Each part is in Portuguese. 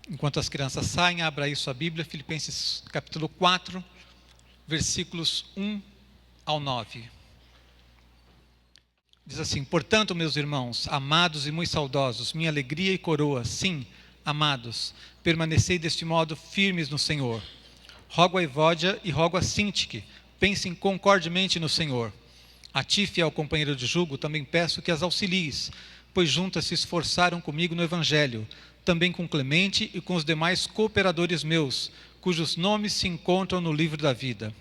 Enquanto as crianças saem, abra aí sua Bíblia, Filipenses capítulo 4, versículos 1 ao 9. Diz assim: portanto, meus irmãos, amados e muito saudosos, minha alegria e coroa, sim, amados, permanecei deste modo firmes no Senhor. Rogo a Evódia e rogo a Sintique, pensem concordemente no Senhor. A ti, fiel companheiro de jugo, também peço que as auxilies, pois juntas se esforçaram comigo no Evangelho, também com Clemente e com os demais cooperadores meus, cujos nomes se encontram no livro da vida.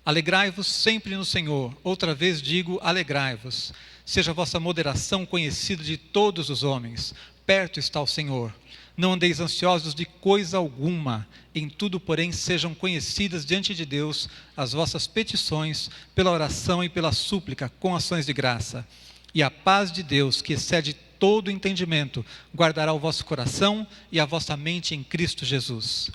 Alegrai-vos sempre no Senhor. Outra vez digo, alegrai-vos. Seja a vossa moderação conhecida de todos os homens. Perto está o Senhor. Não andeis ansiosos de coisa alguma. Em tudo, porém, sejam conhecidas diante de Deus as vossas petições, pela oração e pela súplica, com ações de graça. E a paz de Deus, que excede todo entendimento, guardará o vosso coração e a vossa mente em Cristo Jesus.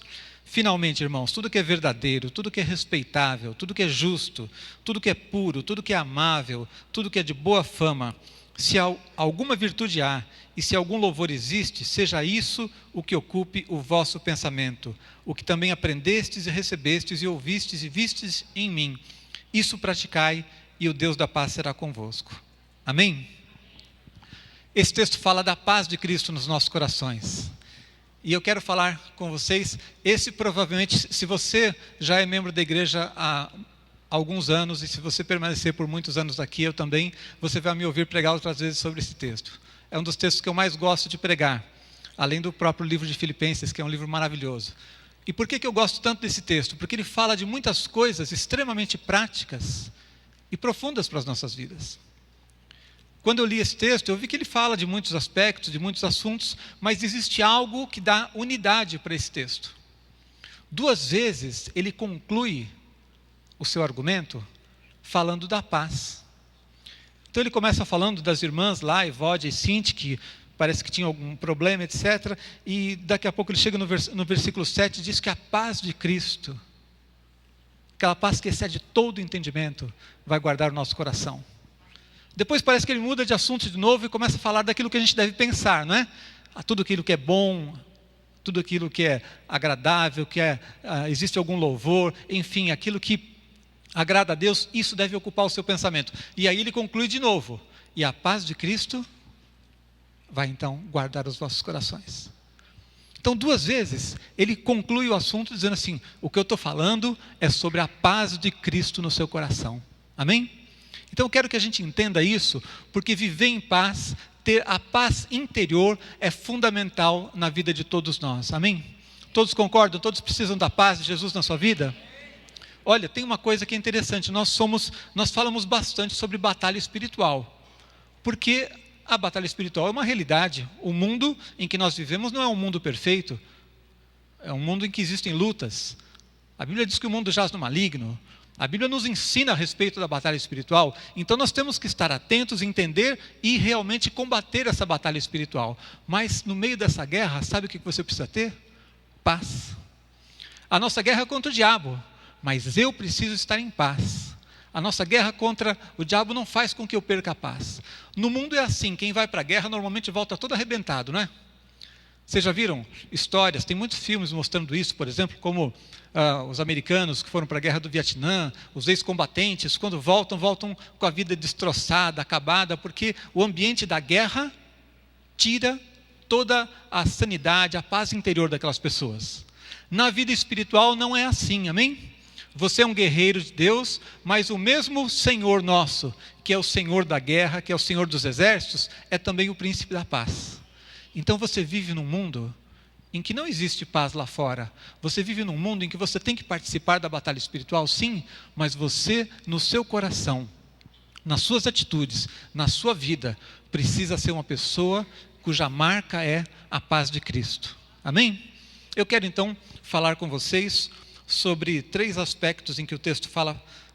Finalmente, irmãos, tudo que é verdadeiro, tudo que é respeitável, tudo que é justo, tudo que é puro, tudo que é amável, tudo que é de boa fama, se alguma virtude há e se algum louvor existe, seja isso o que ocupe o vosso pensamento, o que também aprendestes e recebestes e ouvistes e vistes em mim. Isso praticai e o Deus da paz será convosco. Amém? Esse texto fala da paz de Cristo nos nossos corações. E eu quero falar com vocês, esse provavelmente, se você já é membro da igreja há alguns anos, e se você permanecer por muitos anos aqui, eu também, você vai me ouvir pregar outras vezes sobre esse texto. É um dos textos que eu mais gosto de pregar, além do próprio livro de Filipenses, que é um livro maravilhoso. E por que eu gosto tanto desse texto? Porque ele fala de muitas coisas extremamente práticas e profundas para as nossas vidas. Quando eu li esse texto, eu vi que ele fala de muitos aspectos, de muitos assuntos, mas existe algo que dá unidade para esse texto. 2 vezes ele conclui o seu argumento falando da paz. Então ele começa falando das irmãs lá, Evódia e Sintique, que parece que tinham algum problema, etc. E daqui a pouco ele chega no versículo 7 e diz que a paz de Cristo, aquela paz que excede todo entendimento, vai guardar o nosso coração. Depois parece que ele muda de assunto de novo e começa a falar daquilo que a gente deve pensar, não é? Tudo aquilo que é bom, tudo aquilo que é agradável, existe algum louvor, enfim, aquilo que agrada a Deus, isso deve ocupar o seu pensamento. E aí ele conclui de novo, e a paz de Cristo vai então guardar os vossos corações. Então 2 vezes ele conclui o assunto dizendo assim, o que eu estou falando é sobre a paz de Cristo no seu coração. Amém? Então eu quero que a gente entenda isso, porque viver em paz, ter a paz interior é fundamental na vida de todos nós. Amém? Todos concordam? Todos precisam da paz de Jesus na sua vida? Olha, tem uma coisa que é interessante, nós falamos bastante sobre batalha espiritual, porque a batalha espiritual é uma realidade. O mundo em que nós vivemos não é um mundo perfeito, é um mundo em que existem lutas. A Bíblia diz que o mundo jaz no maligno. A Bíblia nos ensina a respeito da batalha espiritual, então nós temos que estar atentos, entender e realmente combater essa batalha espiritual. Mas no meio dessa guerra, sabe o que você precisa ter? Paz. A nossa guerra é contra o diabo, mas eu preciso estar em paz. A nossa guerra contra o diabo não faz com que eu perca a paz. No mundo é assim, quem vai para a guerra normalmente volta todo arrebentado, não é? Vocês já viram histórias, tem muitos filmes mostrando isso, por exemplo, como os americanos que foram para a guerra do Vietnã, os ex-combatentes, quando voltam com a vida destroçada, acabada, porque o ambiente da guerra tira toda a sanidade, a paz interior daquelas pessoas. Na vida espiritual não é assim, amém? Você é um guerreiro de Deus, mas o mesmo Senhor nosso, que é o Senhor da guerra, que é o Senhor dos exércitos, é também o príncipe da paz. Então você vive num mundo em que não existe paz lá fora. Você vive num mundo em que você tem que participar da batalha espiritual, sim, mas você, no seu coração, nas suas atitudes, na sua vida, precisa ser uma pessoa cuja marca é a paz de Cristo. Amém? Eu quero então falar com vocês sobre 3 aspectos em que o texto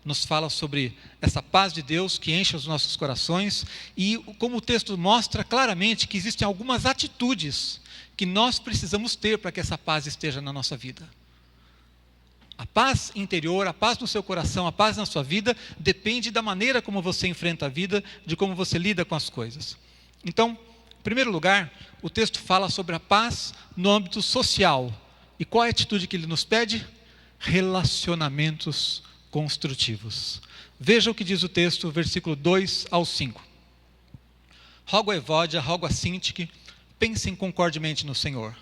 nos fala sobre essa paz de Deus que enche os nossos corações, e como o texto mostra claramente que existem algumas atitudes que nós precisamos ter para que essa paz esteja na nossa vida. A paz interior, a paz no seu coração, a paz na sua vida, depende da maneira como você enfrenta a vida, de como você lida com as coisas. Então, Em primeiro lugar, o texto fala sobre a paz no âmbito social. E qual é a atitude que ele nos pede? Relacionamentos construtivos. Veja o que diz o texto, versículo 2 ao 5. Rogo a Evódia, rogo a Sintique, pensem concordemente no Senhor.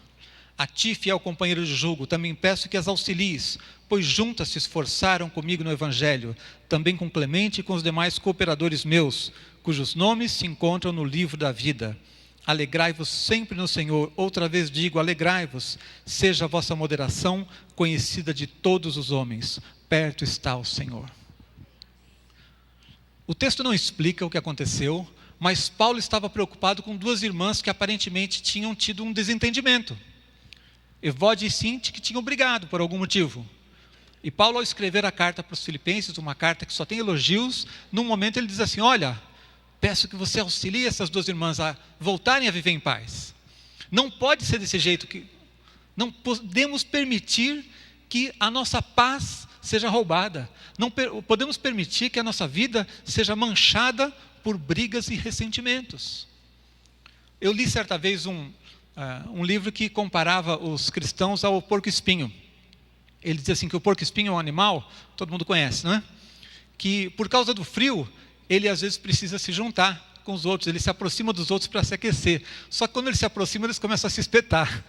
A ti, fiel companheiro de jugo, também peço que as auxilies, pois juntas se esforçaram comigo no Evangelho, também com Clemente e com os demais cooperadores meus, cujos nomes se encontram no livro da vida. Alegrai-vos sempre no Senhor. Outra vez digo, alegrai-vos. Seja a vossa moderação conhecida de todos os homens. Perto está o Senhor. O texto não explica o que aconteceu, mas Paulo estava preocupado com duas irmãs que aparentemente tinham tido um desentendimento. Evódia e Sintique tinham brigado por algum motivo. E Paulo, ao escrever a carta para os Filipenses, uma carta que só tem elogios, num momento ele diz assim, olha, peço que você auxilie essas duas irmãs a voltarem a viver em paz. Não pode ser desse jeito, não podemos permitir que a nossa paz seja roubada. Não podemos permitir que a nossa vida seja manchada por brigas e ressentimentos. Eu li certa vez um livro que comparava os cristãos ao porco-espinho. Ele dizia assim que o porco-espinho é um animal, todo mundo conhece, não é? Que por causa do frio, ele às vezes precisa se juntar com os outros, ele se aproxima dos outros para se aquecer. Só que quando ele se aproxima, eles começam a se espetar.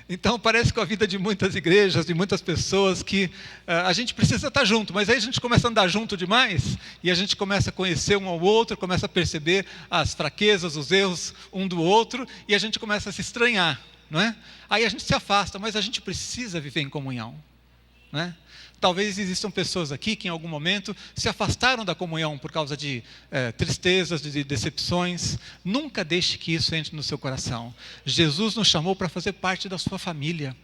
Então parece com a vida de muitas igrejas, de muitas pessoas, que a gente precisa estar junto, mas aí a gente começa a andar junto demais, e a gente começa a conhecer um ao outro, começa a perceber as fraquezas, os erros um do outro, e a gente começa a se estranhar, não é? Aí a gente se afasta, mas a gente precisa viver em comunhão, não é? Talvez existam pessoas aqui que em algum momento se afastaram da comunhão por causa de tristezas, de decepções. Nunca deixe que isso entre no seu coração. Jesus nos chamou para fazer parte da sua família,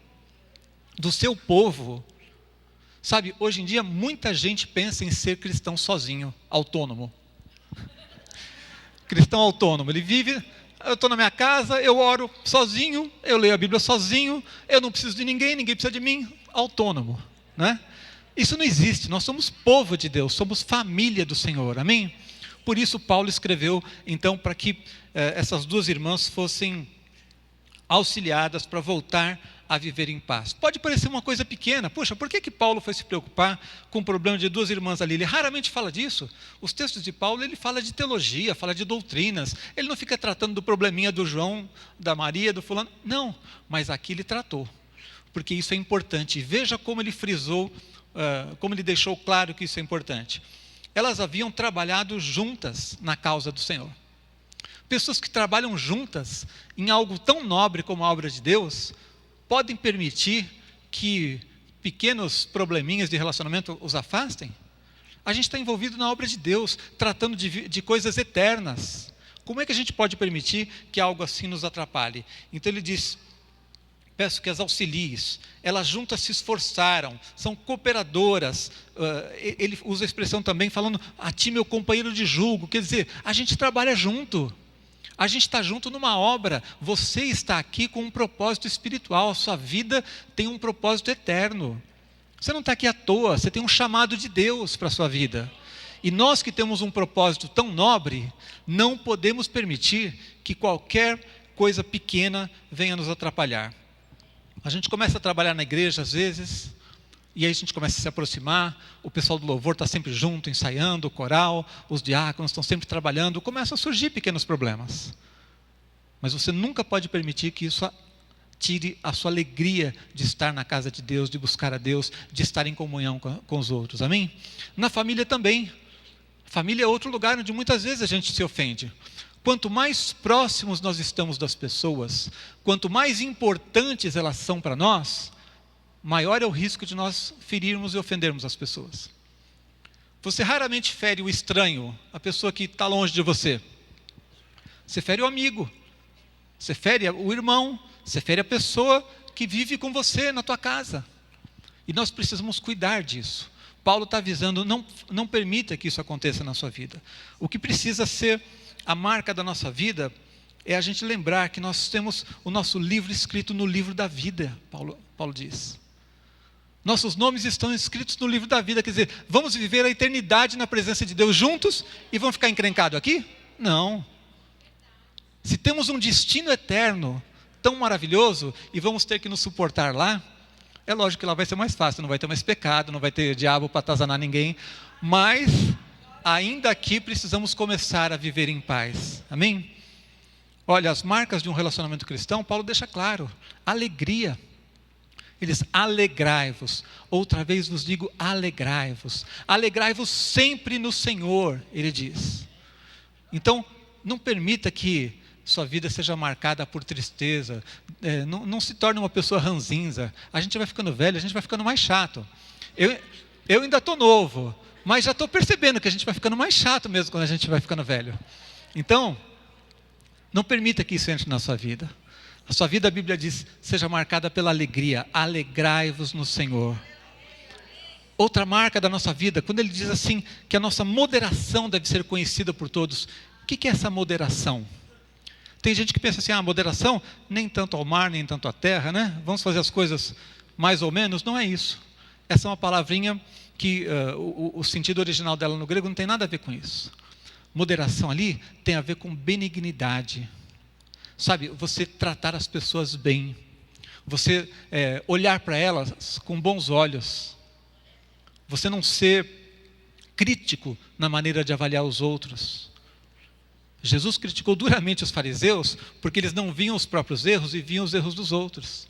do seu povo. Sabe, hoje em dia muita gente pensa em ser cristão sozinho, autônomo. Cristão autônomo, ele vive, eu estou na minha casa, eu oro sozinho, eu leio a Bíblia sozinho, eu não preciso de ninguém, ninguém precisa de mim, autônomo, né? Isso não existe, nós somos povo de Deus, somos família do Senhor, amém? Por isso Paulo escreveu, então, para que essas duas irmãs fossem auxiliadas para voltar a viver em paz. Pode parecer uma coisa pequena, poxa, por que Paulo foi se preocupar com o problema de duas irmãs ali? Ele raramente fala disso. Os textos de Paulo, ele fala de teologia, fala de doutrinas, ele não fica tratando do probleminha do João, da Maria, do fulano, não, mas aqui ele tratou, porque isso é importante. E veja como ele frisou, como ele deixou claro que isso é importante. Elas haviam trabalhado juntas na causa do Senhor. Pessoas que trabalham juntas em algo tão nobre como a obra de Deus, podem permitir que pequenos probleminhas de relacionamento os afastem? A gente está envolvido na obra de Deus, tratando de coisas eternas. Como é que a gente pode permitir que algo assim nos atrapalhe? Então ele diz, peço que as auxilies, elas juntas se esforçaram, são cooperadoras. Ele usa a expressão também falando, a ti meu companheiro de jugo, quer dizer, a gente trabalha junto, a gente está junto numa obra, você está aqui com um propósito espiritual, a sua vida tem um propósito eterno, você não está aqui à toa, você tem um chamado de Deus para a sua vida, e nós que temos um propósito tão nobre, não podemos permitir que qualquer coisa pequena venha nos atrapalhar. A gente começa a trabalhar na igreja às vezes, e aí a gente começa a se aproximar, o pessoal do louvor está sempre junto, ensaiando, o coral, os diáconos estão sempre trabalhando, começam a surgir pequenos problemas. Mas você nunca pode permitir que isso tire a sua alegria de estar na casa de Deus, de buscar a Deus, de estar em comunhão com os outros, amém? Na família também. Família é outro lugar onde muitas vezes a gente se ofende. Quanto mais próximos nós estamos das pessoas, quanto mais importantes elas são para nós, maior é o risco de nós ferirmos e ofendermos as pessoas. Você raramente fere o estranho, a pessoa que está longe de você. Você fere o amigo, você fere o irmão, você fere a pessoa que vive com você na tua casa. E nós precisamos cuidar disso. Paulo está avisando, não permita que isso aconteça na sua vida. O que precisa ser a marca da nossa vida é a gente lembrar que nós temos o nosso livro escrito no livro da vida, Paulo diz. Nossos nomes estão escritos no livro da vida, quer dizer, vamos viver a eternidade na presença de Deus juntos e vamos ficar encrencados aqui? Não. Se temos um destino eterno tão maravilhoso e vamos ter que nos suportar lá, é lógico que lá vai ser mais fácil, não vai ter mais pecado, não vai ter diabo para atazanar ninguém, mas ainda aqui precisamos começar a viver em paz. Amém? Olha, as marcas de um relacionamento cristão, Paulo deixa claro: alegria. Ele diz: alegrai-vos. Outra vez vos digo: alegrai-vos. Alegrai-vos sempre no Senhor, ele diz. Então, não permita que sua vida seja marcada por tristeza, não se torne uma pessoa ranzinza. A gente vai ficando velho, a gente vai ficando mais chato. Eu ainda estou novo, mas já estou percebendo que a gente vai ficando mais chato mesmo quando a gente vai ficando velho. Então, não permita que isso entre na sua vida. A sua vida, a Bíblia diz, seja marcada pela alegria. Alegrai-vos no Senhor. Outra marca da nossa vida, quando ele diz assim, que a nossa moderação deve ser conhecida por todos. O que é essa moderação? Tem gente que pensa assim, moderação, nem tanto ao mar, nem tanto à terra, né? Vamos fazer as coisas mais ou menos. Não é isso. Essa é uma palavrinha que o sentido original dela no grego não tem nada a ver com isso. Moderação ali tem a ver com benignidade. Sabe, você tratar as pessoas bem. Você olhar para elas com bons olhos. Você não ser crítico na maneira de avaliar os outros. Jesus criticou duramente os fariseus porque eles não viam os próprios erros e viam os erros dos outros.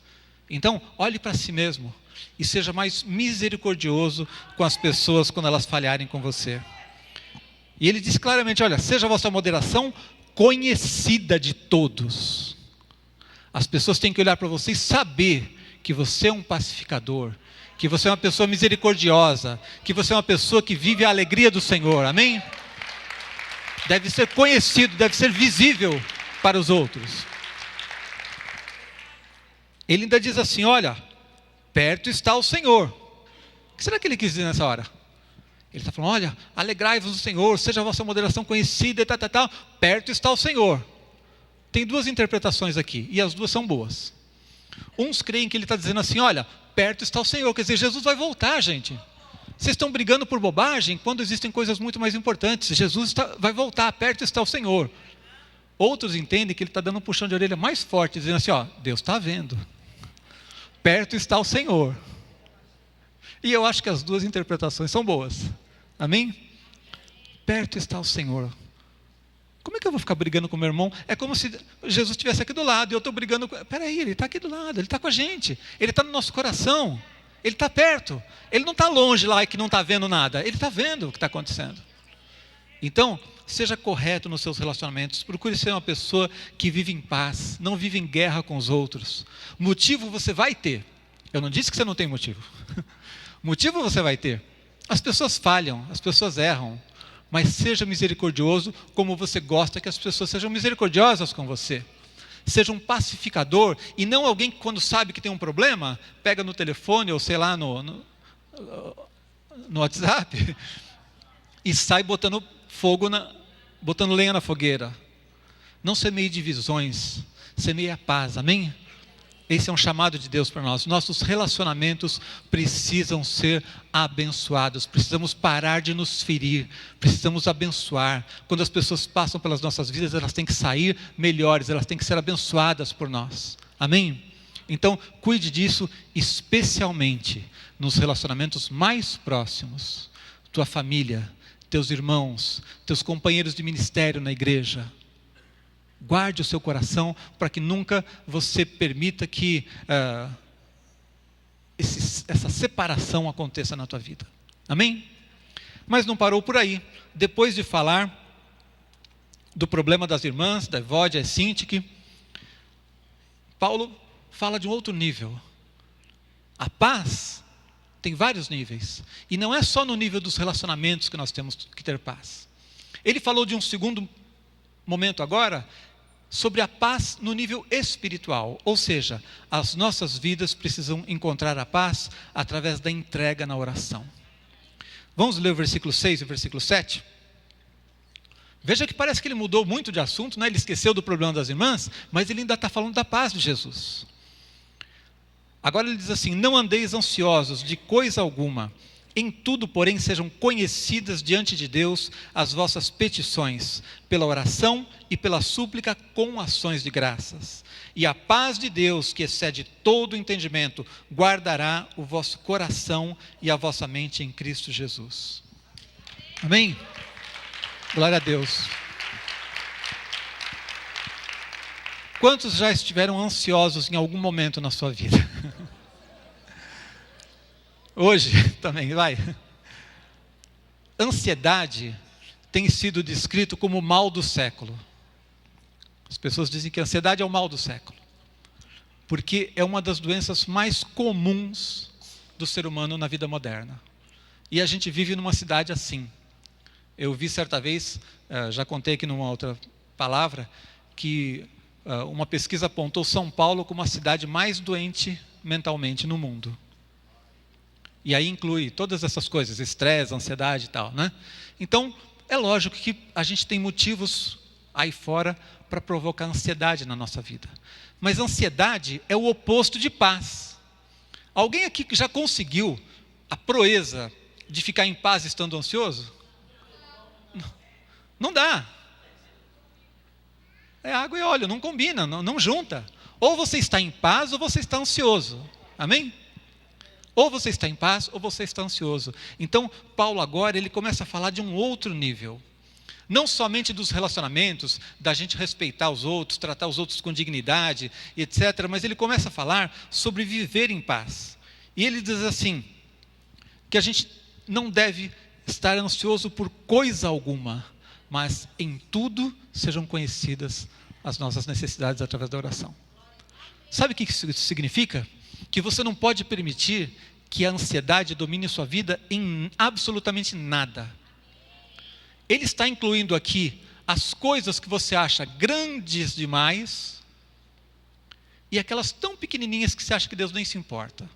Então, olhe para si mesmo e seja mais misericordioso com as pessoas quando elas falharem com você. E ele diz claramente, olha, seja a vossa moderação conhecida de todos. As pessoas têm que olhar para você e saber que você é um pacificador, que você é uma pessoa misericordiosa, que você é uma pessoa que vive a alegria do Senhor, amém? Deve ser conhecido, deve ser visível para os outros. Ele ainda diz assim, olha, perto está o Senhor. O que será que ele quis dizer nessa hora? Ele está falando, olha, alegrai-vos no Senhor, seja a vossa moderação conhecida, tal, perto está o Senhor. Tem duas interpretações aqui, e as duas são boas. Uns creem que ele está dizendo assim, olha, perto está o Senhor, quer dizer, Jesus vai voltar, gente. Vocês estão brigando por bobagem quando existem coisas muito mais importantes. Jesus vai voltar, perto está o Senhor. Outros entendem que ele está dando um puxão de orelha mais forte, dizendo assim, ó, Deus está vendo. Perto está o Senhor. E eu acho que as duas interpretações são boas. Amém? Perto está o Senhor. Como é que eu vou ficar brigando com meu irmão? É como se Jesus estivesse aqui do lado e eu estou brigando com... Peraí, ele está aqui do lado, ele está com a gente. Ele está no nosso coração. Ele está perto. Ele não está longe lá e que não está vendo nada. Ele está vendo o que está acontecendo. Então, seja correto nos seus relacionamentos. Procure ser uma pessoa que vive em paz. Não vive em guerra com os outros. Motivo você vai ter. Eu não disse que você não tem motivo. Motivo você vai ter. As pessoas falham, as pessoas erram. Mas seja misericordioso como você gosta que as pessoas sejam misericordiosas com você. Seja um pacificador e não alguém que quando sabe que tem um problema, pega no telefone ou sei lá no WhatsApp e sai botando botando lenha na fogueira. Não semeie divisões, semeie a paz, amém? Esse é um chamado de Deus para nós. Nossos relacionamentos precisam ser abençoados. Precisamos parar de nos ferir. Precisamos abençoar. Quando as pessoas passam pelas nossas vidas, elas têm que sair melhores. Elas têm que ser abençoadas por nós. Amém? Então, cuide disso, especialmente nos relacionamentos mais próximos. Tua família, teus irmãos, teus companheiros de ministério na igreja. Guarde o seu coração para que nunca você permita que essa separação aconteça na tua vida. Amém? Mas não parou por aí. Depois de falar do problema das irmãs, da Evódia e Sintique, Paulo fala de um outro nível. A paz tem vários níveis. E não é só no nível dos relacionamentos que nós temos que ter paz. Ele falou de um segundo momento agora, sobre a paz no nível espiritual, ou seja, as nossas vidas precisam encontrar a paz através da entrega na oração. Vamos ler o versículo 6 e o versículo 7? Veja que parece que ele mudou muito de assunto, né? Ele esqueceu do problema das irmãs, mas ele ainda está falando da paz de Jesus. Agora ele diz assim, não andeis ansiosos de coisa alguma, Em tudo, porém, sejam conhecidas diante de Deus as vossas petições, pela oração e pela súplica com ações de graças. E a paz de Deus, que excede todo o entendimento, guardará o vosso coração e a vossa mente em Cristo Jesus. Amém? Glória a Deus. Quantos já estiveram ansiosos em algum momento na sua vida? Hoje também, vai. Ansiedade tem sido descrito como o mal do século. As pessoas dizem que a ansiedade é o mal do século, porque é uma das doenças mais comuns do ser humano na vida moderna. E a gente vive numa cidade assim. Eu vi certa vez, já contei aqui numa outra palavra, que uma pesquisa apontou São Paulo como a cidade mais doente mentalmente no mundo. E aí inclui todas essas coisas, estresse, ansiedade e tal, né? Então, é lógico que a gente tem motivos aí fora para provocar ansiedade na nossa vida. Mas ansiedade é o oposto de paz. Alguém aqui que já conseguiu a proeza de ficar em paz estando ansioso? Não dá. É água e óleo, não combina, não junta. Ou você está em paz ou você está ansioso. Amém? Ou você está em paz, ou você está ansioso. Então, Paulo agora, ele começa a falar de um outro nível. Não somente dos relacionamentos, da gente respeitar os outros, tratar os outros com dignidade, etc. Mas ele começa a falar sobre viver em paz. E ele diz assim, que a gente não deve estar ansioso por coisa alguma, mas em tudo sejam conhecidas as nossas necessidades através da oração. Sabe o que isso significa? Que você não pode permitir que a ansiedade domine sua vida em absolutamente nada. Ele está incluindo aqui as coisas que você acha grandes demais e aquelas tão pequenininhas que você acha que Deus nem se importa.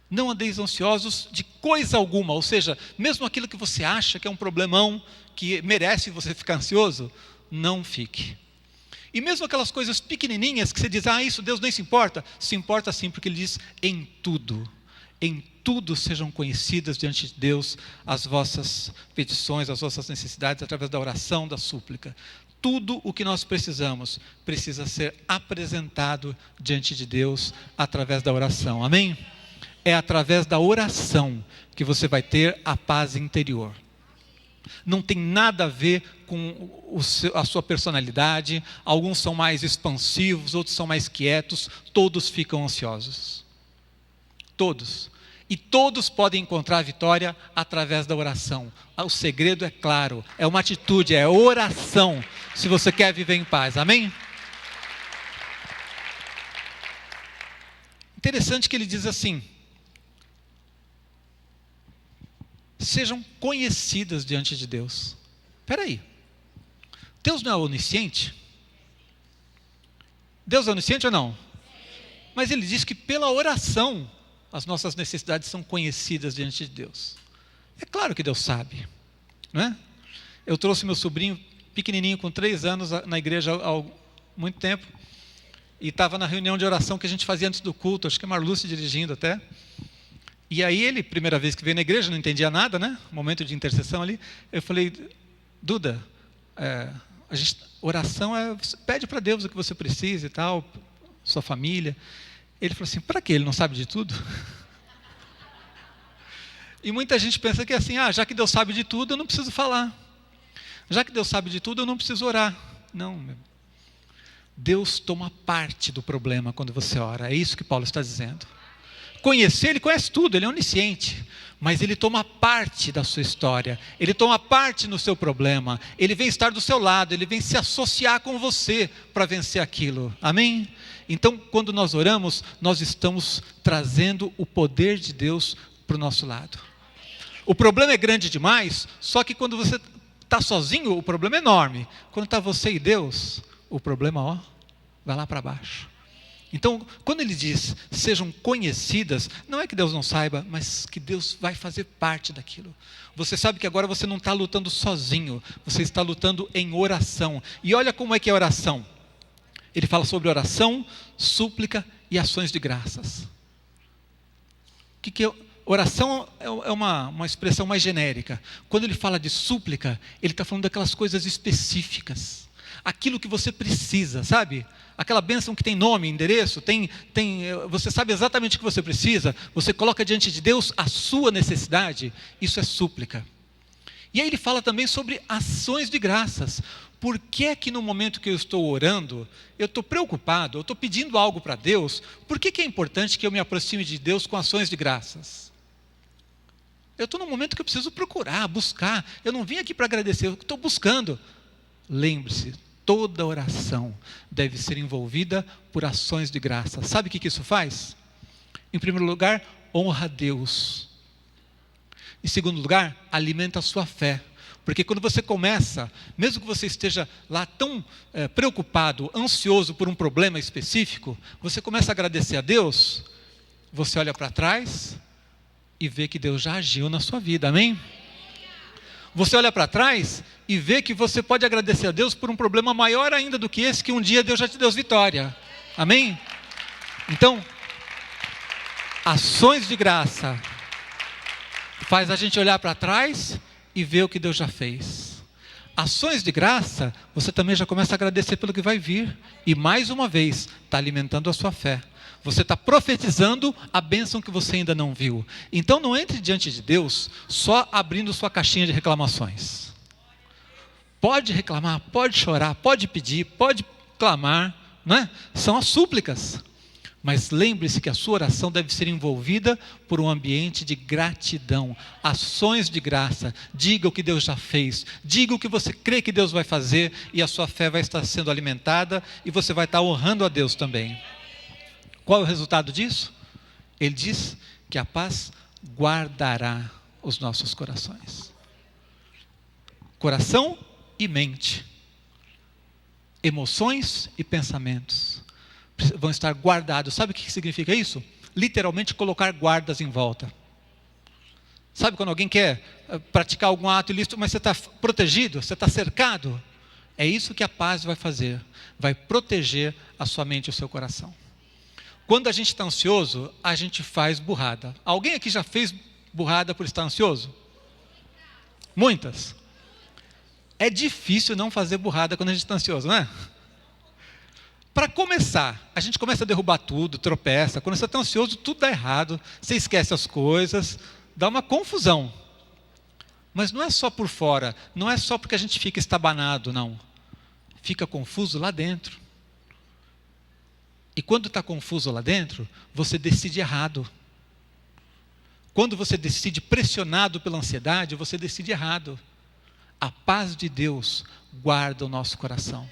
Não andeis ansiosos de coisa alguma, ou seja, mesmo aquilo que você acha que é um problemão, que merece você ficar ansioso, não fique. E mesmo aquelas coisas pequenininhas que você diz, isso Deus nem se importa sim, porque Ele diz, em tudo sejam conhecidas diante de Deus as vossas petições, as vossas necessidades, através da oração, da súplica. Tudo o que nós precisamos, precisa ser apresentado diante de Deus, através da oração, amém? É através da oração que você vai ter a paz interior. Não tem nada a ver com a sua personalidade. Alguns são mais expansivos, outros são mais quietos. Todos ficam ansiosos. Todos. E todos podem encontrar a vitória através da oração. O segredo é claro, é uma atitude, é oração, se você quer viver em paz. Amém? Interessante que ele diz assim, sejam conhecidas diante de Deus. Espera aí, Deus não é onisciente? Deus é onisciente ou não? Mas ele diz que pela oração as nossas necessidades são conhecidas diante de Deus. É claro que Deus sabe, não é? Eu trouxe meu sobrinho pequenininho com 3 anos na igreja há muito tempo e estava na reunião de oração que a gente fazia antes do culto, acho que a Marluce dirigindo até. E aí ele, primeira vez que veio na igreja, não entendia nada, né? Momento de intercessão ali. Eu falei, Duda, oração pede para Deus o que você precisa e tal, sua família. Ele falou assim, para quê? Ele não sabe de tudo? E muita gente pensa que é assim, já que Deus sabe de tudo, eu não preciso falar. Já que Deus sabe de tudo, eu não preciso orar. Não, meu. Deus toma parte do problema quando você ora. É isso que Paulo está dizendo. Conhecer, ele conhece tudo, ele é onisciente, mas ele toma parte da sua história, ele toma parte no seu problema, ele vem estar do seu lado, ele vem se associar com você para vencer aquilo, amém? Então, quando nós oramos, nós estamos trazendo o poder de Deus para o nosso lado. O problema é grande demais, só que quando você está sozinho, o problema é enorme. Quando está você e Deus, o problema, vai lá para baixo. Então, quando ele diz, sejam conhecidas, não é que Deus não saiba, mas que Deus vai fazer parte daquilo. Você sabe que agora você não está lutando sozinho, você está lutando em oração. E olha como é que é oração. Ele fala sobre oração, súplica e ações de graças. O que é oração é uma expressão mais genérica. Quando ele fala de súplica, ele está falando daquelas coisas específicas. Aquilo que você precisa, sabe? Aquela bênção que tem nome, endereço, você sabe exatamente o que você precisa, você coloca diante de Deus a sua necessidade, isso é súplica. E aí ele fala também sobre ações de graças. Por que é que no momento que eu estou orando, eu estou preocupado, eu estou pedindo algo para Deus, por que é importante que eu me aproxime de Deus com ações de graças? Eu estou num momento que eu preciso procurar, buscar, eu não vim aqui para agradecer, eu estou buscando. Lembre-se, toda oração deve ser envolvida por ações de graça. Sabe o que isso faz? Em primeiro lugar, honra a Deus. Em segundo lugar, alimenta a sua fé. Porque quando você começa, mesmo que você esteja lá tão preocupado, ansioso por um problema específico, você começa a agradecer a Deus, você olha para trás e vê que Deus já agiu na sua vida, amém? Você olha para trás e vê que você pode agradecer a Deus por um problema maior ainda do que esse, que um dia Deus já te deu vitória, amém? Então, ações de graça faz a gente olhar para trás e ver o que Deus já fez. Ações de graça, você também já começa a agradecer pelo que vai vir. E mais uma vez, está alimentando a sua fé. Você está profetizando a bênção que você ainda não viu. Então não entre diante de Deus só abrindo sua caixinha de reclamações. Pode reclamar, pode chorar, pode pedir, pode clamar, não é? São as súplicas. Mas lembre-se que a sua oração deve ser envolvida por um ambiente de gratidão, ações de graça. Diga o que Deus já fez, diga o que você crê que Deus vai fazer, e a sua fé vai estar sendo alimentada, e você vai estar honrando a Deus também. Qual é o resultado disso? Ele diz que a paz guardará os nossos corações. Coração e mente, emoções e pensamentos vão estar guardados. Sabe o que significa isso? Literalmente colocar guardas em volta. Sabe quando alguém quer praticar algum ato ilícito, mas você está protegido, você está cercado? É isso que a paz vai fazer, vai proteger a sua mente e o seu coração. Quando a gente está ansioso, a gente faz burrada. Alguém aqui já fez burrada por estar ansioso? Muitas. É difícil não fazer burrada quando a gente está ansioso, não é? Para começar, a gente começa a derrubar tudo, tropeça. Quando você está ansioso, tudo dá errado. Você esquece as coisas, dá uma confusão. Mas não é só por fora, não é só porque a gente fica estabanado, não. Fica confuso lá dentro. E quando está confuso lá dentro, você decide errado. Quando você decide pressionado pela ansiedade, você decide errado. A paz de Deus guarda o nosso coração.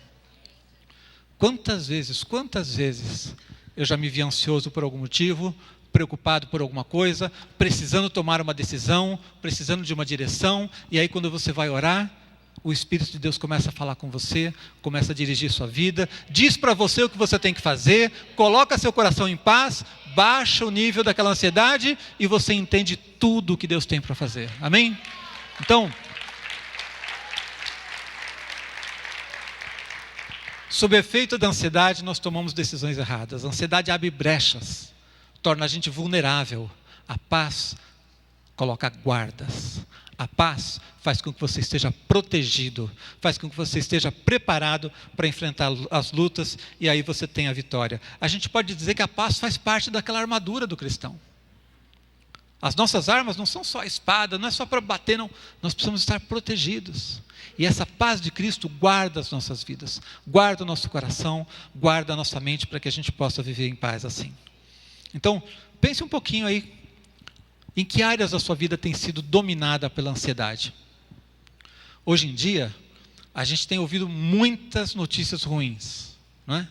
Quantas vezes eu já me vi ansioso por algum motivo, preocupado por alguma coisa, precisando tomar uma decisão, precisando de uma direção, e aí quando você vai orar, o Espírito de Deus começa a falar com você, começa a dirigir sua vida, diz para você o que você tem que fazer, coloca seu coração em paz, baixa o nível daquela ansiedade e você entende tudo o que Deus tem para fazer. Amém? Então, sob efeito da ansiedade, nós tomamos decisões erradas. A ansiedade abre brechas, torna a gente vulnerável. A paz coloca guardas. A paz faz com que você esteja protegido, faz com que você esteja preparado para enfrentar as lutas, e aí você tem a vitória. A gente pode dizer que a paz faz parte daquela armadura do cristão. As nossas armas não são só a espada, não é só para bater, não. Nós precisamos estar protegidos. E essa paz de Cristo guarda as nossas vidas, guarda o nosso coração, guarda a nossa mente, para que a gente possa viver em paz assim. Então, pense um pouquinho aí, em que áreas da sua vida tem sido dominada pela ansiedade? Hoje em dia, a gente tem ouvido muitas notícias ruins, não é?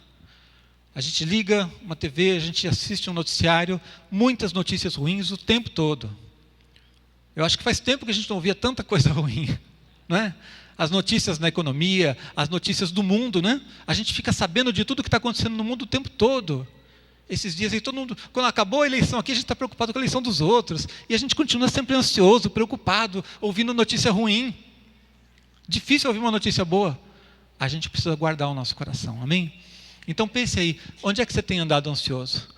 A gente liga uma TV, a gente assiste um noticiário, muitas notícias ruins o tempo todo. Eu acho que faz tempo que a gente não ouvia tanta coisa ruim, não é? As notícias na economia, as notícias do mundo, né? A gente fica sabendo de tudo que está acontecendo no mundo o tempo todo. Esses dias aí, todo mundo, quando acabou a eleição aqui, a gente está preocupado com a eleição dos outros. E a gente continua sempre ansioso, preocupado, ouvindo notícia ruim. Difícil ouvir uma notícia boa. A gente precisa guardar o nosso coração, amém? Então pense aí, onde é que você tem andado ansioso?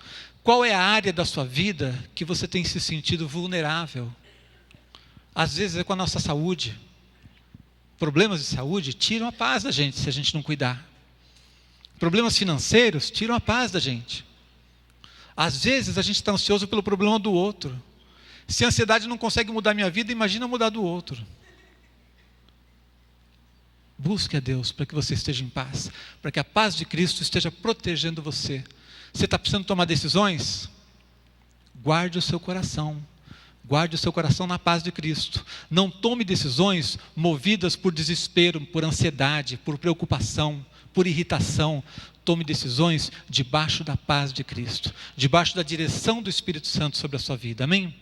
Qual é a área da sua vida que você tem se sentido vulnerável? Às vezes é com a nossa saúde. Problemas de saúde tiram a paz da gente se a gente não cuidar. Problemas financeiros tiram a paz da gente. Às vezes a gente está ansioso pelo problema do outro. Se a ansiedade não consegue mudar a minha vida, imagina mudar do outro. Busque a Deus para que você esteja em paz, para que a paz de Cristo esteja protegendo você. Você está precisando tomar decisões? Guarde o seu coração. Guarde o seu coração na paz de Cristo. Não tome decisões movidas por desespero, por ansiedade, por preocupação, por irritação. Tome decisões debaixo da paz de Cristo, debaixo da direção do Espírito Santo sobre a sua vida. Amém?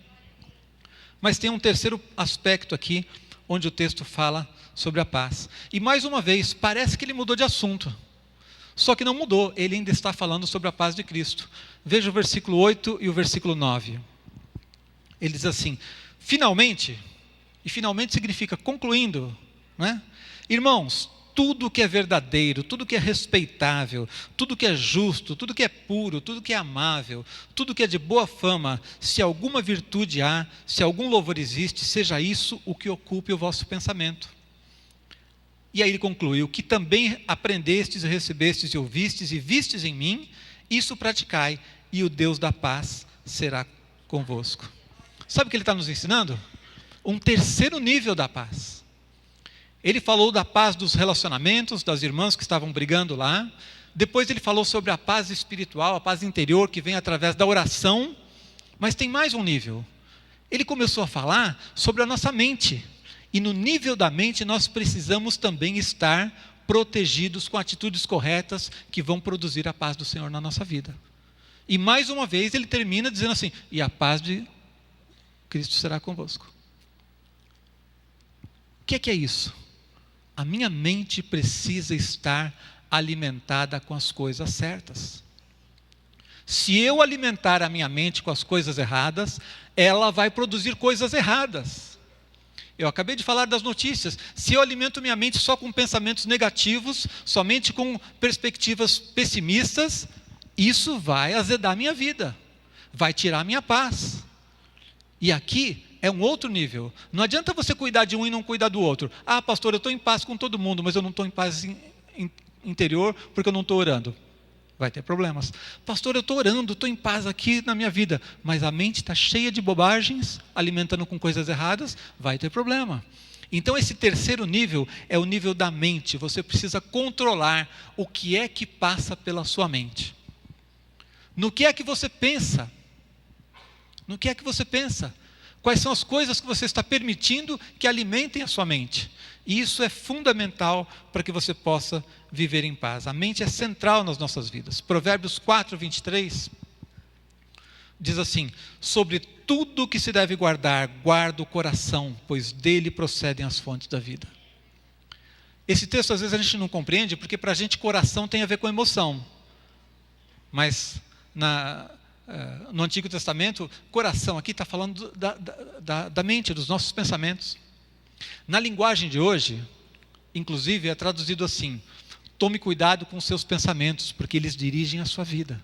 Mas tem um terceiro aspecto aqui, onde o texto fala sobre a paz. E mais uma vez, parece que ele mudou de assunto. Só que não mudou, ele ainda está falando sobre a paz de Cristo. Veja o versículo 8 e o versículo 9. Ele diz assim: finalmente, e finalmente significa concluindo, né? Irmãos, tudo que é verdadeiro, tudo que é respeitável, tudo que é justo, tudo que é puro, tudo que é amável, tudo que é de boa fama, se alguma virtude há, se algum louvor existe, seja isso o que ocupe o vosso pensamento. E aí ele conclui: o que também aprendestes, recebestes e ouvistes e vistes em mim, isso praticai, e o Deus da paz será convosco. Sabe o que ele está nos ensinando? Um terceiro nível da paz. Ele falou da paz dos relacionamentos, das irmãs que estavam brigando lá. Depois ele falou sobre a paz espiritual, a paz interior, que vem através da oração. Mas tem mais um nível. Ele começou a falar sobre a nossa mente. E no nível da mente nós precisamos também estar protegidos com atitudes corretas que vão produzir a paz do Senhor na nossa vida. E mais uma vez ele termina dizendo assim: e a paz de Cristo será convosco. O que é isso? A minha mente precisa estar alimentada com as coisas certas. Se eu alimentar a minha mente com as coisas erradas, ela vai produzir coisas erradas. Eu acabei de falar das notícias. Se eu alimento minha mente só com pensamentos negativos, somente com perspectivas pessimistas, isso vai azedar minha vida, vai tirar minha paz. E aqui é um outro nível. Não adianta você cuidar de um e não cuidar do outro. Ah, pastor, eu estou em paz com todo mundo, mas eu não estou em paz interior porque eu não estou orando. Vai ter problemas. Pastor, eu estou orando, estou em paz aqui na minha vida, mas a mente está cheia de bobagens, alimentando com coisas erradas, vai ter problema. Então esse terceiro nível é o nível da mente. Você precisa controlar o que é que passa pela sua mente. No que é que você pensa? No que é que você pensa? Quais são as coisas que você está permitindo que alimentem a sua mente? E isso é fundamental para que você possa viver em paz. A mente é central nas nossas vidas. Provérbios 4, 23 diz assim: sobre tudo que se deve guardar, guarda o coração, pois dele procedem as fontes da vida. Esse texto às vezes a gente não compreende, porque para a gente coração tem a ver com emoção. Mas no Antigo Testamento, coração aqui está falando da mente, dos nossos pensamentos. Na linguagem de hoje, inclusive, é traduzido assim: tome cuidado com os seus pensamentos, porque eles dirigem a sua vida.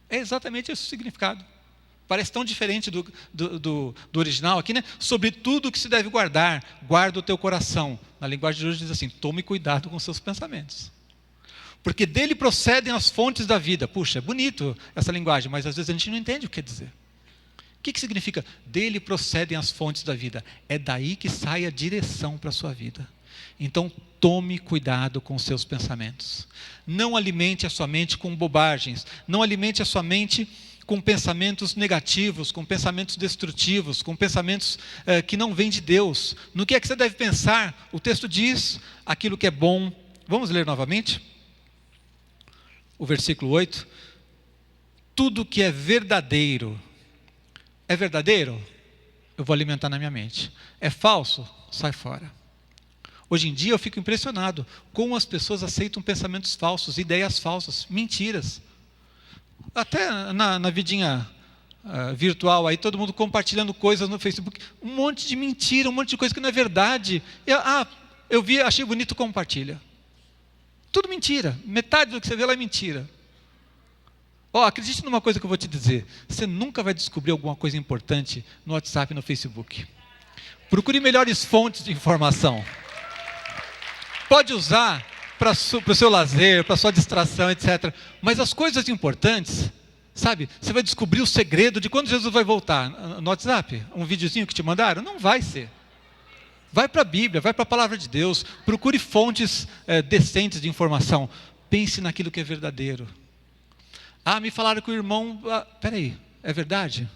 É exatamente esse o significado. Parece tão diferente do original aqui, né? Sobre tudo que se deve guardar, guarda o teu coração. Na linguagem de hoje diz assim: tome cuidado com os seus pensamentos, porque dele procedem as fontes da vida. Puxa, é bonito essa linguagem, mas às vezes a gente não entende o que quer dizer. O que significa? Dele procedem as fontes da vida. É daí que sai a direção para a sua vida. Então, tome cuidado com os seus pensamentos. Não alimente a sua mente com bobagens. Não alimente a sua mente com pensamentos negativos, com pensamentos destrutivos, com pensamentos que não vêm de Deus. No que é que você deve pensar? O texto diz aquilo que é bom. Vamos ler novamente? O versículo 8. Tudo que é verdadeiro. É verdadeiro? Eu vou alimentar na minha mente. É falso? Sai fora. Hoje em dia eu fico impressionado como as pessoas aceitam pensamentos falsos, ideias falsas, mentiras. Até na vidinha virtual aí, todo mundo compartilhando coisas no Facebook. Um monte de mentira, um monte de coisa que não é verdade. Eu vi, achei bonito, compartilha. Tudo mentira. Metade do que você vê lá é mentira. Acredite numa coisa que eu vou te dizer. Você nunca vai descobrir alguma coisa importante no WhatsApp e no Facebook. Procure melhores fontes de informação. Pode usar para o seu lazer, para a sua distração, etc. Mas as coisas importantes, sabe? Você vai descobrir o segredo de quando Jesus vai voltar. No WhatsApp, um videozinho que te mandaram? Não vai ser. Vai para a Bíblia, vai para a Palavra de Deus. Procure fontes decentes de informação. Pense naquilo que é verdadeiro. Me falaram que o irmão... peraí, é verdade?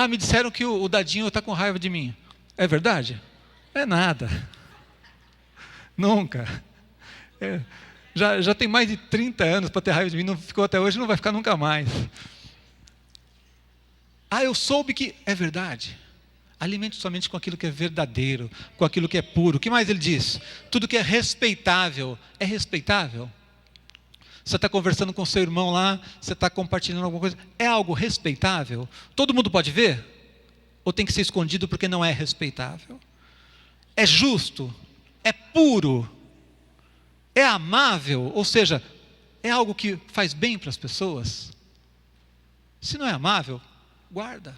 Me disseram que o Dadinho está com raiva de mim. É verdade? É nada. Nunca. Já tem mais de 30 anos para ter raiva de mim, não ficou até hoje, não vai ficar nunca mais. Eu soube que... É verdade. Alimente sua mente com aquilo que é verdadeiro, com aquilo que é puro. O que mais ele diz? Tudo que é respeitável. É respeitável? Você está conversando com seu irmão lá, você está compartilhando alguma coisa. É algo respeitável? Todo mundo pode ver? Ou tem que ser escondido porque não é respeitável? É justo? É puro? É amável? Ou seja, é algo que faz bem para as pessoas? Se não é amável, guarda.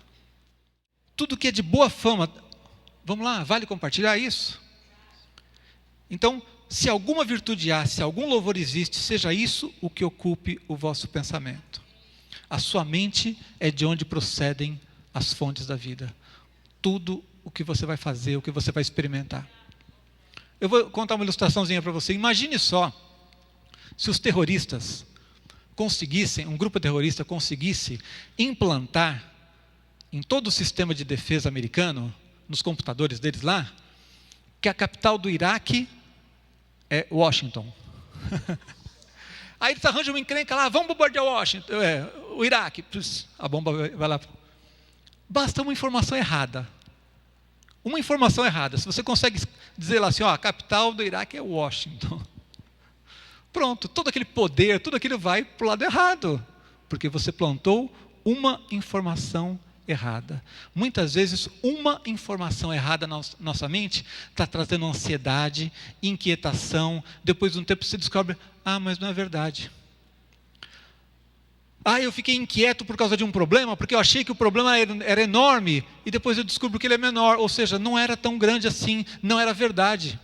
Tudo que é de boa fama, vamos lá, vale compartilhar isso? Então, se alguma virtude há, se algum louvor existe, seja isso o que ocupe o vosso pensamento. A sua mente é de onde procedem as fontes da vida. Tudo o que você vai fazer, o que você vai experimentar. Eu vou contar uma ilustraçãozinha para você. Imagine só, se os terroristas conseguissem, um grupo terrorista conseguisse implantar em todo o sistema de defesa americano, nos computadores deles lá, que a capital do Iraque é Washington. Aí eles arranjam uma encrenca lá, vamos bombardear Washington, o Iraque. A bomba vai lá. Basta uma informação errada. Uma informação errada. Se você consegue dizer lá assim, a capital do Iraque é Washington. Pronto, todo aquele poder, tudo aquilo vai para o lado errado. Porque você plantou uma informação errada. Muitas vezes, uma informação errada na nossa mente está trazendo ansiedade, inquietação. Depois de um tempo você descobre, mas não é verdade. Eu fiquei inquieto por causa de um problema, porque eu achei que o problema era enorme, e depois eu descubro que ele é menor, ou seja, não era tão grande assim, não era verdade.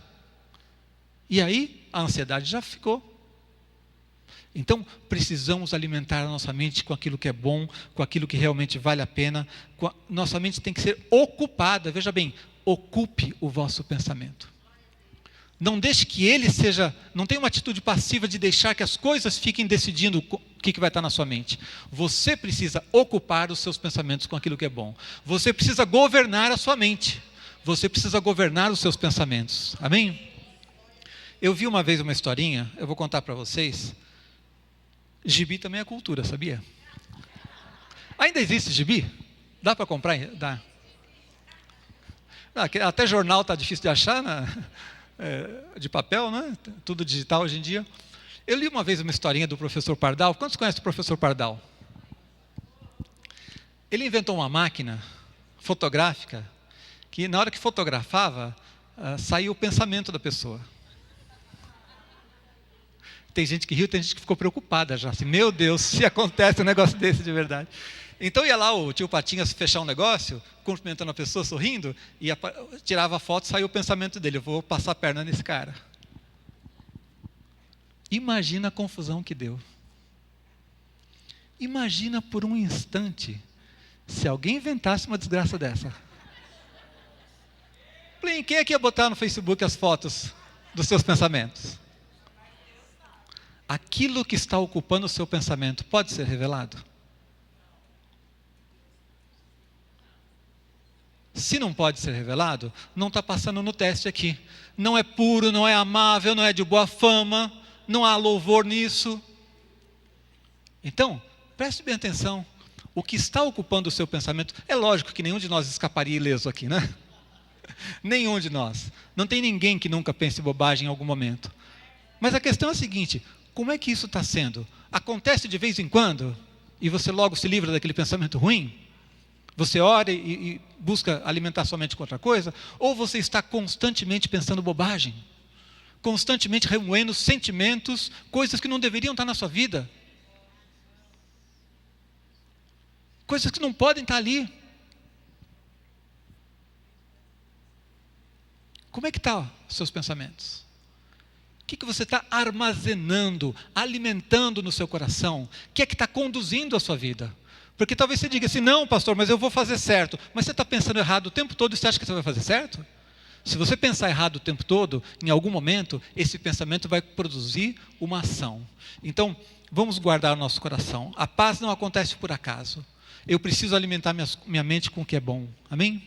E aí, a ansiedade já ficou. Então, precisamos alimentar a nossa mente com aquilo que é bom, com aquilo que realmente vale a pena. Nossa mente tem que ser ocupada, veja bem, ocupe o vosso pensamento. Não deixe que ele seja, não tenha uma atitude passiva de deixar que as coisas fiquem decidindo o que vai estar na sua mente. Você precisa ocupar os seus pensamentos com aquilo que é bom. Você precisa governar a sua mente. Você precisa governar os seus pensamentos. Amém? Eu vi uma vez uma historinha, eu vou contar para vocês. Gibi também é cultura, sabia? Ainda existe gibi? Dá para comprar? Dá. Até jornal está difícil de achar, né? De papel, né? Tudo digital hoje em dia. Eu li uma vez uma historinha do professor Pardal. Quantos conhecem o professor Pardal? Ele inventou uma máquina fotográfica que na hora que fotografava, saía o pensamento da pessoa. Tem gente que riu, tem gente que ficou preocupada já. Assim, meu Deus, se acontece um negócio desse de verdade. Então ia lá o tio Patinhas fechar um negócio, cumprimentando a pessoa, sorrindo, e tirava a foto, saiu o pensamento dele, eu vou passar a perna nesse cara. Imagina a confusão que deu. Imagina por um instante, se alguém inventasse uma desgraça dessa. Quem é que ia botar no Facebook as fotos dos seus pensamentos? Aquilo que está ocupando o seu pensamento pode ser revelado? Se não pode ser revelado, não está passando no teste aqui. Não é puro, não é amável, não é de boa fama, não há louvor nisso. Então, preste bem atenção. O que está ocupando o seu pensamento, é lógico que nenhum de nós escaparia ileso aqui, né? Nenhum de nós. Não tem ninguém que nunca pense bobagem em algum momento. Mas a questão é a seguinte: como é que isso está sendo? Acontece de vez em quando, e você logo se livra daquele pensamento ruim? Você ora e busca alimentar sua mente com outra coisa? Ou você está constantemente pensando bobagem? Constantemente remoendo sentimentos, coisas que não deveriam estar na sua vida? Coisas que não podem estar ali. Como é que estão os seus pensamentos? O que você está armazenando, alimentando no seu coração? O que é que está conduzindo a sua vida? Porque talvez você diga assim, não pastor, mas eu vou fazer certo. Mas você está pensando errado o tempo todo e você acha que você vai fazer certo? Se você pensar errado o tempo todo, em algum momento, esse pensamento vai produzir uma ação. Então, vamos guardar o nosso coração. A paz não acontece por acaso. Eu preciso alimentar minha mente com o que é bom. Amém?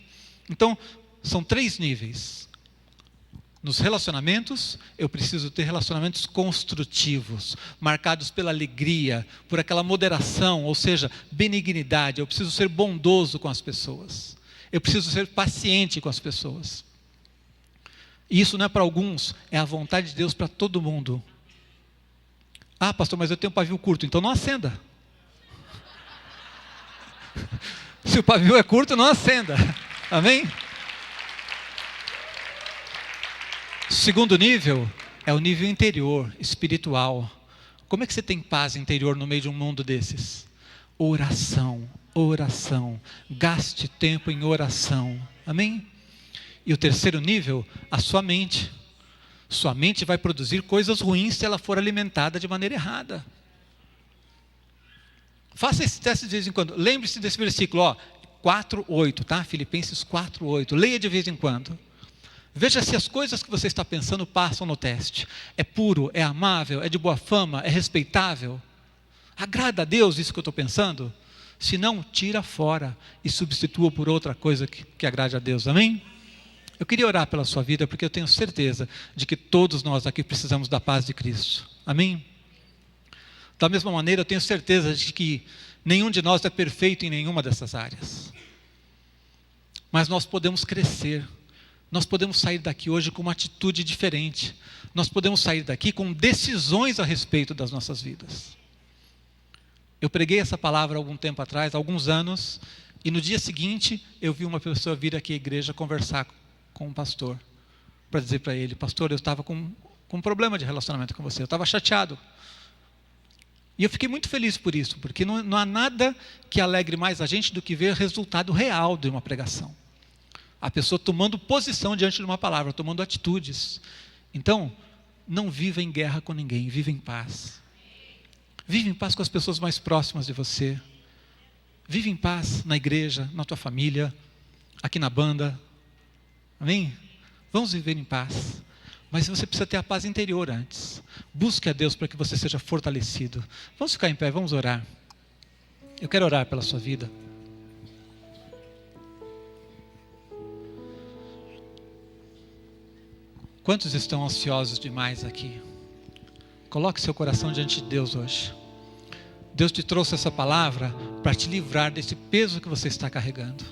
Então, são 3 níveis. Nos relacionamentos, eu preciso ter relacionamentos construtivos, marcados pela alegria, por aquela moderação, ou seja, benignidade. Eu preciso ser bondoso com as pessoas. Eu preciso ser paciente com as pessoas. E isso não é para alguns, é a vontade de Deus para todo mundo. Ah, pastor, mas eu tenho um pavio curto, então não acenda. Se o pavio é curto, não acenda. Amém? O segundo nível é o nível interior, espiritual. Como é que você tem paz interior no meio de um mundo desses? Oração, oração. Gaste tempo em oração. Amém? E o terceiro nível, a sua mente. Sua mente vai produzir coisas ruins se ela for alimentada de maneira errada. Faça esse teste de vez em quando. Lembre-se desse versículo, 4:8, tá? Filipenses 4:8. Leia de vez em quando. Veja se as coisas que você está pensando passam no teste. É puro, é amável, é de boa fama, é respeitável. Agrada a Deus isso que eu estou pensando? Se não, tira fora e substitua por outra coisa que agrade a Deus. Amém? Eu queria orar pela sua vida, porque eu tenho certeza de que todos nós aqui precisamos da paz de Cristo. Amém? Da mesma maneira, eu tenho certeza de que nenhum de nós é perfeito em nenhuma dessas áreas. Mas nós podemos crescer. Nós podemos sair daqui hoje com uma atitude diferente. Nós podemos sair daqui com decisões a respeito das nossas vidas. Eu preguei essa palavra há algum tempo atrás, há alguns anos, e no dia seguinte eu vi uma pessoa vir aqui à igreja conversar com um pastor, para dizer para ele, pastor, eu estava com um problema de relacionamento com você, eu estava chateado. E eu fiquei muito feliz por isso, porque não há nada que alegre mais a gente do que ver o resultado real de uma pregação. A pessoa tomando posição diante de uma palavra, tomando atitudes. Então, não viva em guerra com ninguém, viva em paz. Vive em paz com as pessoas mais próximas de você. Vive em paz na igreja, na tua família, aqui na banda. Amém? Vamos viver em paz. Mas você precisa ter a paz interior antes. Busque a Deus para que você seja fortalecido. Vamos ficar em pé, vamos orar. Eu quero orar pela sua vida. Quantos estão ansiosos demais aqui? Coloque seu coração diante de Deus hoje. Deus te trouxe essa palavra para te livrar desse peso que você está carregando.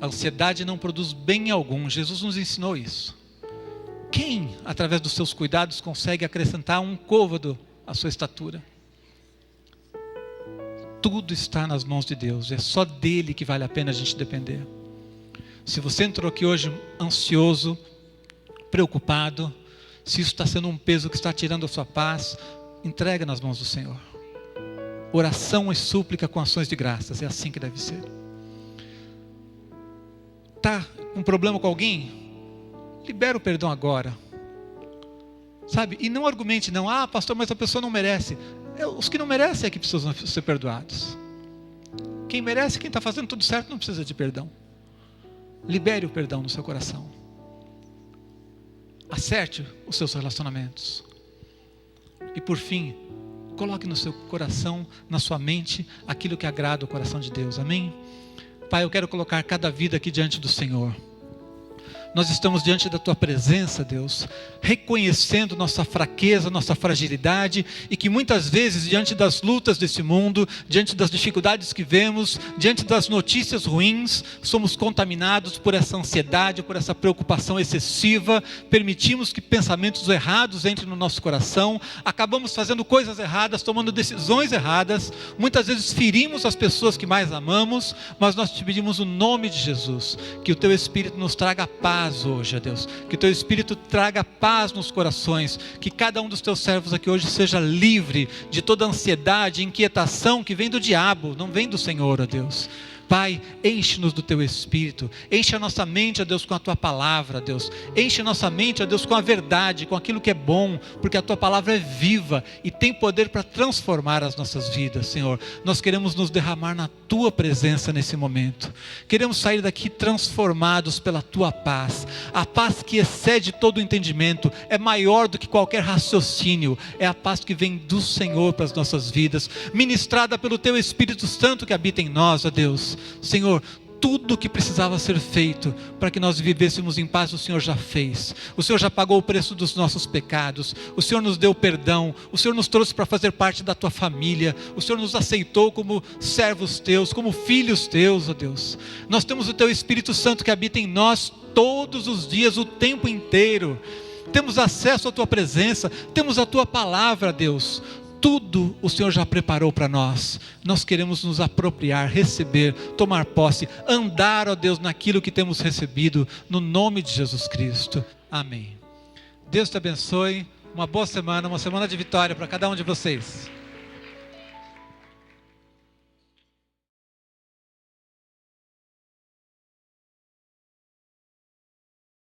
A ansiedade não produz bem algum. Jesus nos ensinou isso. Quem, através dos seus cuidados, consegue acrescentar um côvado à sua estatura? Tudo está nas mãos de Deus. É só dele que vale a pena a gente depender. Se você entrou aqui hoje ansioso, preocupado, se isso está sendo um peso que está tirando a sua paz, entrega nas mãos do Senhor. Oração e súplica com ações de graças, é assim que deve ser. Está com um problema com alguém? Libera o perdão agora. Sabe? E não argumente não, pastor, mas a pessoa não merece. Os que não merecem é que precisam ser perdoados. Quem merece, quem está fazendo tudo certo, não precisa de perdão. Libere o perdão no seu coração. Acerte os seus relacionamentos. E por fim, coloque no seu coração, na sua mente, aquilo que agrada o coração de Deus. Amém? Pai, eu quero colocar cada vida aqui diante do Senhor. Nós estamos diante da Tua presença, Deus, reconhecendo nossa fraqueza, nossa fragilidade, e que muitas vezes, diante das lutas desse mundo, diante das dificuldades que vemos, diante das notícias ruins, somos contaminados por essa ansiedade, por essa preocupação excessiva, permitimos que pensamentos errados entrem no nosso coração, acabamos fazendo coisas erradas, tomando decisões erradas, muitas vezes ferimos as pessoas que mais amamos, mas nós te pedimos o nome de Jesus, que o Teu Espírito nos traga paz paz hoje, ó Deus. Que o teu Espírito traga paz nos corações. Que cada um dos teus servos aqui hoje seja livre de toda ansiedade, inquietação que vem do diabo, não vem do Senhor, ó Deus. Pai, enche-nos do Teu Espírito, enche a nossa mente, ó Deus, com a Tua Palavra, Deus, enche a nossa mente, ó Deus, com a verdade, com aquilo que é bom, porque a Tua Palavra é viva e tem poder para transformar as nossas vidas, Senhor. Nós queremos nos derramar na Tua presença nesse momento, queremos sair daqui transformados pela Tua paz, a paz que excede todo o entendimento, é maior do que qualquer raciocínio, é a paz que vem do Senhor para as nossas vidas, ministrada pelo Teu Espírito Santo que habita em nós, ó Deus. Senhor, tudo o que precisava ser feito para que nós vivêssemos em paz, o Senhor já fez. O Senhor já pagou o preço dos nossos pecados. O Senhor nos deu perdão. O Senhor nos trouxe para fazer parte da Tua família. O Senhor nos aceitou como servos Teus, como filhos Teus, ó Deus. Nós temos o Teu Espírito Santo que habita em nós todos os dias, o tempo inteiro. Temos acesso à Tua presença, temos a Tua palavra, Deus. Tudo o Senhor já preparou para nós. Nós queremos nos apropriar, receber, tomar posse, andar, ó Deus, naquilo que temos recebido, no nome de Jesus Cristo. Amém. Deus te abençoe. Uma boa semana, uma semana de vitória para cada um de vocês.